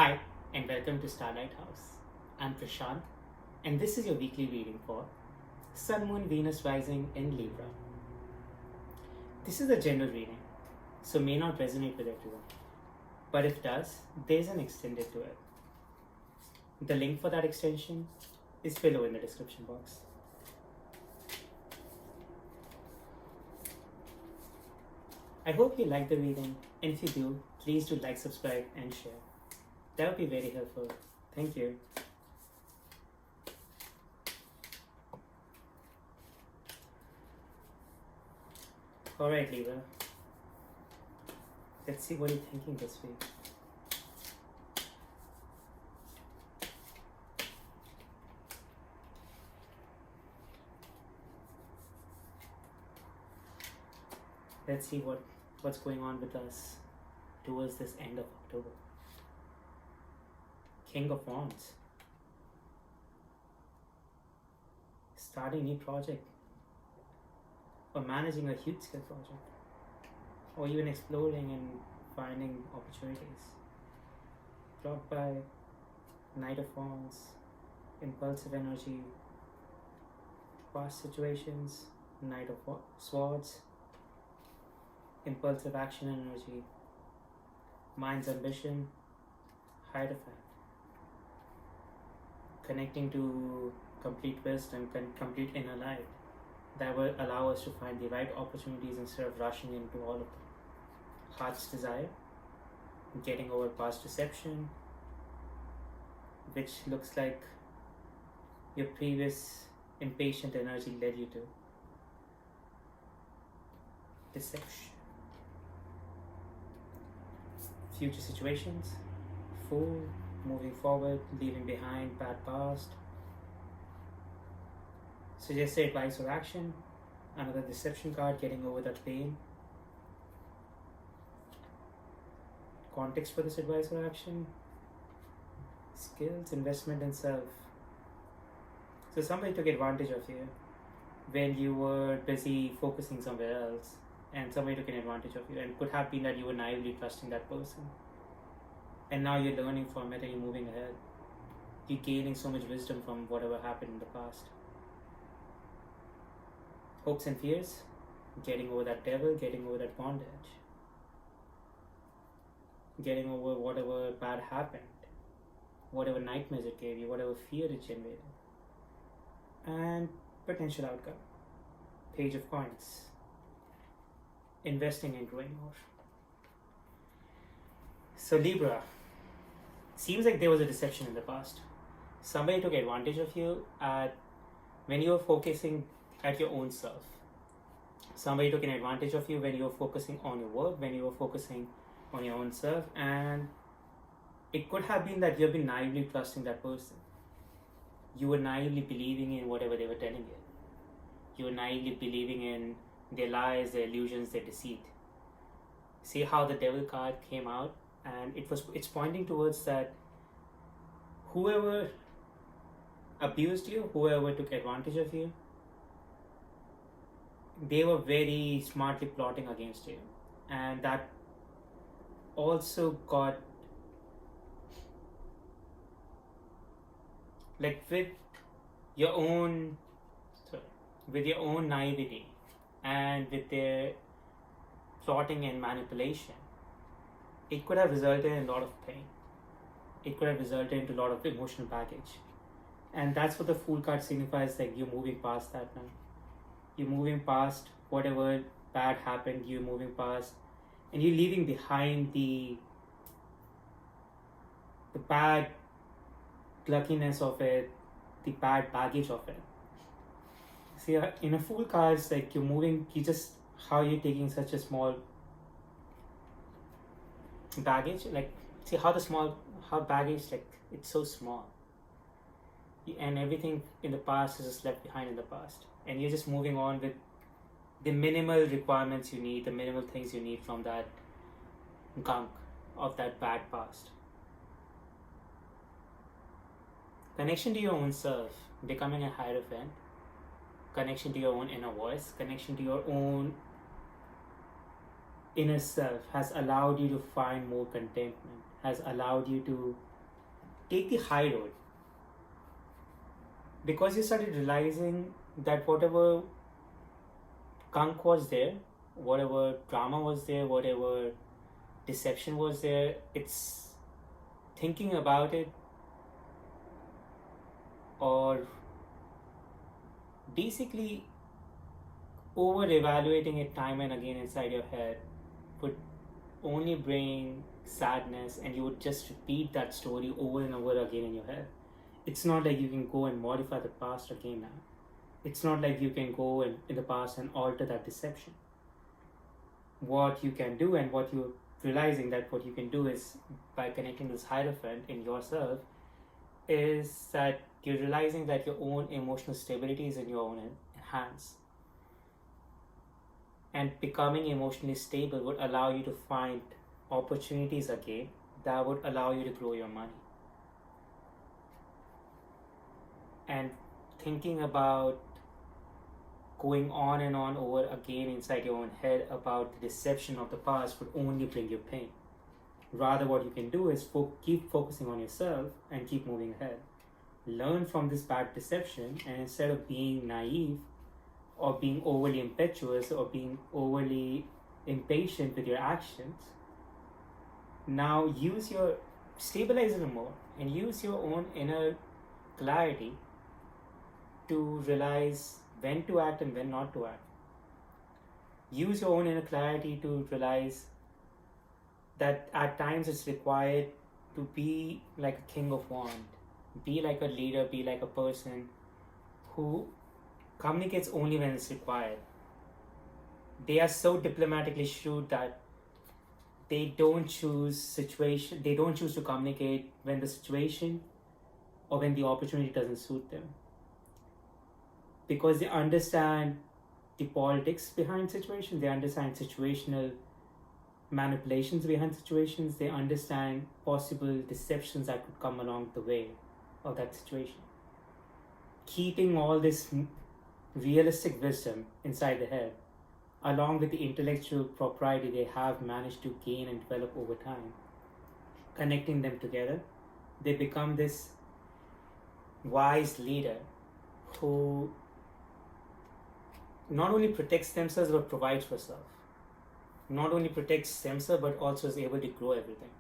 Hi, and welcome to Star Lighthouse. I'm Prashant, and this is your weekly reading for Sun, Moon, Venus rising in Libra. This is a general reading, so may not resonate with everyone. But if it does, there's an extended to it. The link for that extension is below in the description box. I hope you like the reading, and if you do, please do like, subscribe, and share. That would be very helpful. Thank you. Alright, Libra. Let's see what you're thinking this week. Let's see what's going on with us towards this end of October. King of Wands. Starting a new project. Or managing a huge scale project. Or even exploring and finding opportunities. Blocked by Knight of Wands. Impulsive energy. Past situations. Knight of Swords. Impulsive action energy. Mind's ambition. Hierophant. Connecting to complete wisdom, complete inner light that will allow us to find the right opportunities instead of rushing into all of them. Heart's desire, getting over past deception, which looks like your previous impatient energy led you to. Deception. Future situations, Fool, moving forward, leaving behind bad past. Suggested advice or action. Another deception card, getting over that pain. Context for this advice or action. Skills, investment in self. So somebody took advantage of you when you were busy focusing somewhere else, and somebody took an advantage of you, and it could have been that you were naively trusting that person. And now you're learning from it and you're moving ahead. You're gaining so much wisdom from whatever happened in the past. Hopes and fears, getting over that devil, getting over that bondage. Getting over whatever bad happened, whatever nightmares it gave you, whatever fear it generated. And potential outcome. Page of Coins. Investing and growing more. So Libra, seems like there was a deception in the past. Somebody took advantage of you when you were focusing at your own self. Somebody took an advantage of you when you were focusing on your work, when you were focusing on your own self, and it could have been that you've been naively trusting that person. You were naively believing in whatever they were telling you. You were naively believing in their lies, their illusions, their deceit. See how the devil card came out? And it's pointing towards that whoever abused you, whoever took advantage of you, they were very smartly plotting against you. And that also got, like, with your own naivety and with their plotting and manipulation, it could have resulted in a lot of pain. It could have resulted in a lot of emotional baggage. And that's what the Fool card signifies, like you're moving past that now. You're moving past whatever bad happened, you're moving past, and you're leaving behind the bad luckiness of it, the bad baggage of it. See, in a Fool card, it's like you're moving, how you're taking such a small baggage, like see how baggage, like it's so small, and everything in the past is just left behind in the past, and you're just moving on with the minimal requirements you need, the minimal things you need from that gunk of that bad past. Connection to your own self, becoming a hierophant, connection to your own inner voice, connection to your own inner self has allowed you to find more contentment, has allowed you to take the high road, because you started realizing that whatever gunk was there, whatever drama was there, whatever deception was there, it's thinking about it or basically over evaluating it time and again inside your head would only bring sadness, and you would just repeat that story over and over again in your head. It's not like you can go and modify the past again now. It's not like you can go in the past and alter that deception. What you can do, and what you're realizing that what you can do is, by connecting this hierophant in yourself, is that you're realizing that your own emotional stability is in your own hands. And becoming emotionally stable would allow you to find opportunities again that would allow you to grow your money. And thinking about going on and on over again inside your own head about the deception of the past would only bring you pain. Rather, what you can do is keep focusing on yourself and keep moving ahead. Learn from this bad deception, and instead of being naive or being overly impetuous or being overly impatient with your actions, now stabilize it more and use your own inner clarity to realize when to act and when not to act. Use your own inner clarity to realize that at times it's required to be like a king of wand, be like a leader, be like a person who communicates only when it's required. They are so diplomatically shrewd that they don't choose to communicate when the situation or when the opportunity doesn't suit them, because they understand the politics behind situations, they understand situational manipulations behind situations, they understand possible deceptions that could come along the way of that situation. Keeping all this realistic wisdom inside the head, along with the intellectual propriety they have managed to gain and develop over time, connecting them together, they become this wise leader who not only protects themselves but provides for self. Not only protects themselves but also is able to grow everything.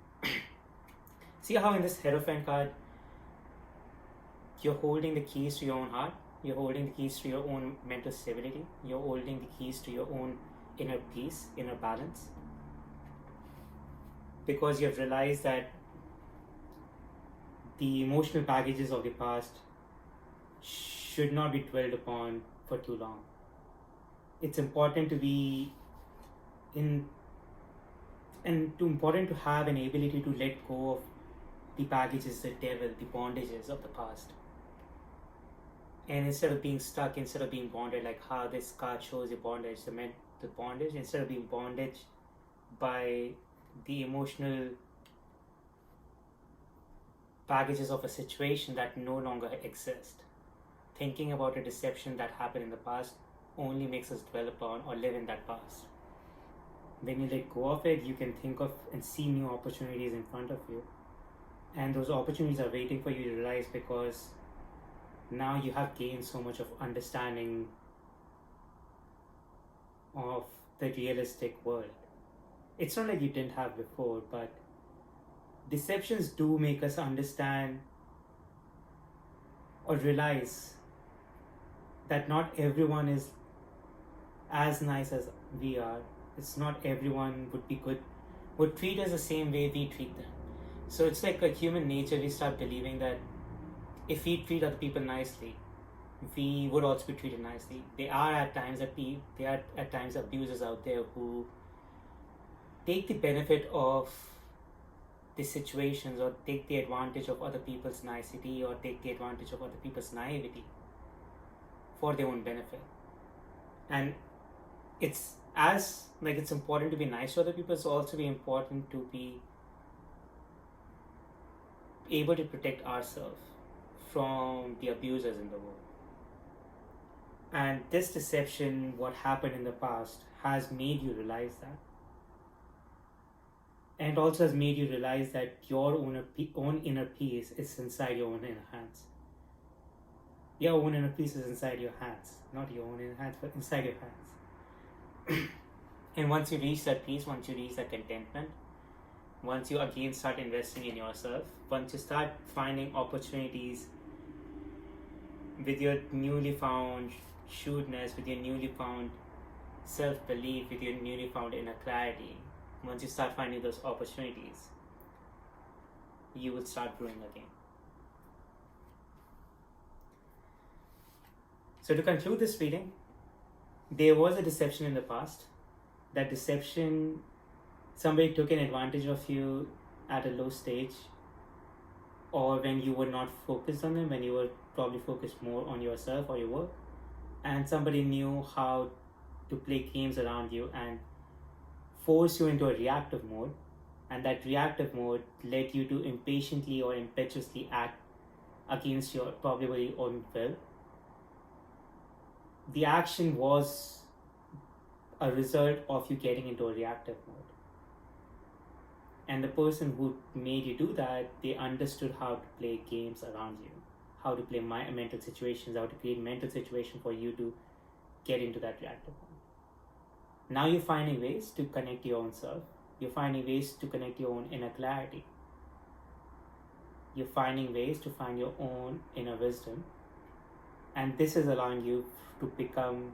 See how in this Hierophant card, you're holding the keys to your own heart, you're holding the keys to your own mental stability, you're holding the keys to your own inner peace, inner balance. Because you've realized that the emotional baggages of the past should not be dwelled upon for too long. It's important to be important to have an ability to let go of the baggages, the devil, the bondages of the past. And instead of being stuck, instead of being bonded, like how this card shows the bondage, the bondage, instead of being bondage by the emotional baggages of a situation that no longer exist. Thinking about a deception that happened in the past only makes us dwell upon or live in that past. When you let go of it, you can think of and see new opportunities in front of you. And those opportunities are waiting for you to realize, because now you have gained so much of understanding of the realistic world. It's not like you didn't have before, but deceptions do make us understand or realize that not everyone is as nice as we are. It's not everyone would treat us the same way we treat them. So it's like a human nature. We start believing that if we treat other people nicely, we would also be treated nicely. There are at times abusers out there who take the benefit of the situations, or take the advantage of other people's nicety, or take the advantage of other people's naivety for their own benefit. And it's important to be nice to other people, it's also be important to be able to protect ourselves from the abusers in the world. And this deception, what happened in the past, has made you realize that. And it also has made you realize that your own inner peace is inside your own inner hands. Your own inner peace is inside your hands, not your own inner hands, but inside your hands. And once you reach that peace, once you reach that contentment, once you again start investing in yourself, once you start finding opportunities with your newly found shrewdness, with your newly found self-belief, with your newly found inner clarity, once you start finding those opportunities, you will start growing again. So to conclude this reading, there was a deception in the past. That deception, somebody took an advantage of you at a low stage, or when you were not focused on them, when you were probably focused more on yourself or your work, and somebody knew how to play games around you and force you into a reactive mode, and that reactive mode led you to impatiently or impetuously act against your probably own will. The action was a result of you getting into a reactive mode. And the person who made you do that, they understood how to play games around you, how to play mental situations, how to create mental situations for you to get into that reactive mode. Now you're finding ways to connect your own self. You're finding ways to connect your own inner clarity. You're finding ways to find your own inner wisdom. And this is allowing you to become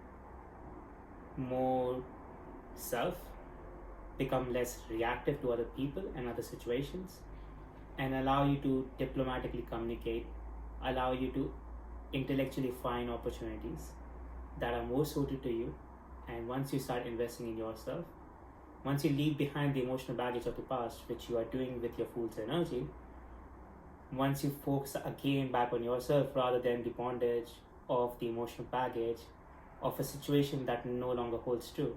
more self, become less reactive to other people and other situations, and allow you to diplomatically communicate, allow you to intellectually find opportunities that are more suited to you. And once you start investing in yourself, once you leave behind the emotional baggage of the past, which you are doing with your fool's energy, once you focus again back on yourself rather than the bondage of the emotional baggage of a situation that no longer holds true,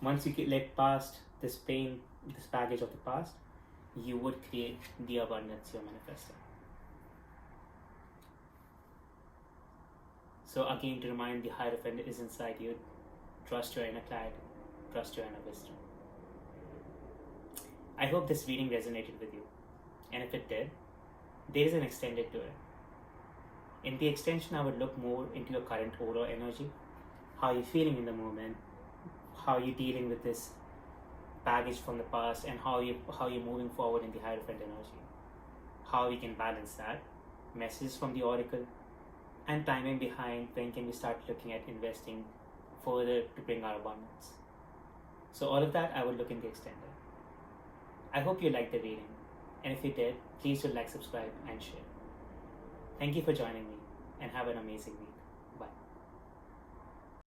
once you let past this pain, this baggage of the past, you would create the abundance you're manifesting. So again, to remind, the Hierophant is inside you. Trust your inner clarity, trust your inner wisdom. I hope this reading resonated with you. And if it did, there is an extended to it. In the extension, I would look more into your current aura energy, how you're feeling in the moment, how you're dealing with this baggage from the past, and how you're moving forward in the Hierophant energy. How we can balance that, messages from the oracle, and timing behind when can we start looking at investing further to bring our abundance. So all of that I will look in the extended. I hope you liked the reading, and if you did, please do like, subscribe, and share. Thank you for joining me, and have an amazing week. Bye.